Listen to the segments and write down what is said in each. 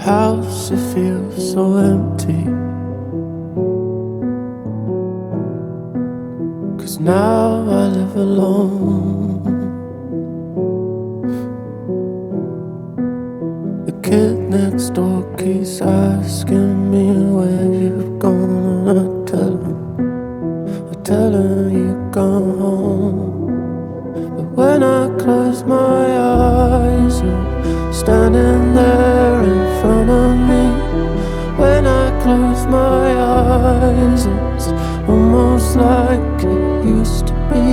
house, it feels so empty. 'Cause now I live alone. The kid next door keeps asking me where you've gone, and I tell him you've gone home. But when I close my eyes, you're standing there in front of me. When I close my eyes, it's almost like it used to be.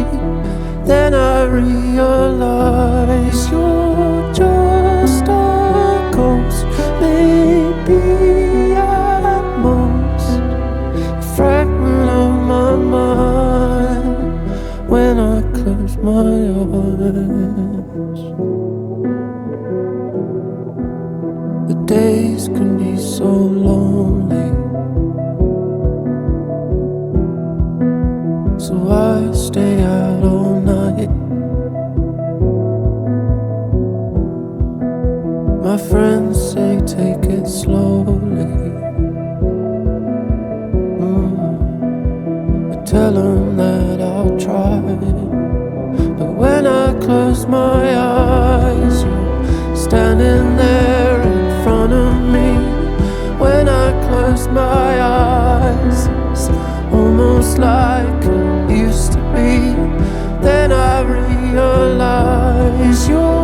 Then I realize you're just a ghost, maybe at most a fragment of my mind. When I close my eyes, the days can be so lonely, so I stay out all night. My friends say take it slowly. I tell them that I'll try, but when I close my eyes, you're standing there in front of me. When I close my eyes, it's almost like it used to be. Then I realize you're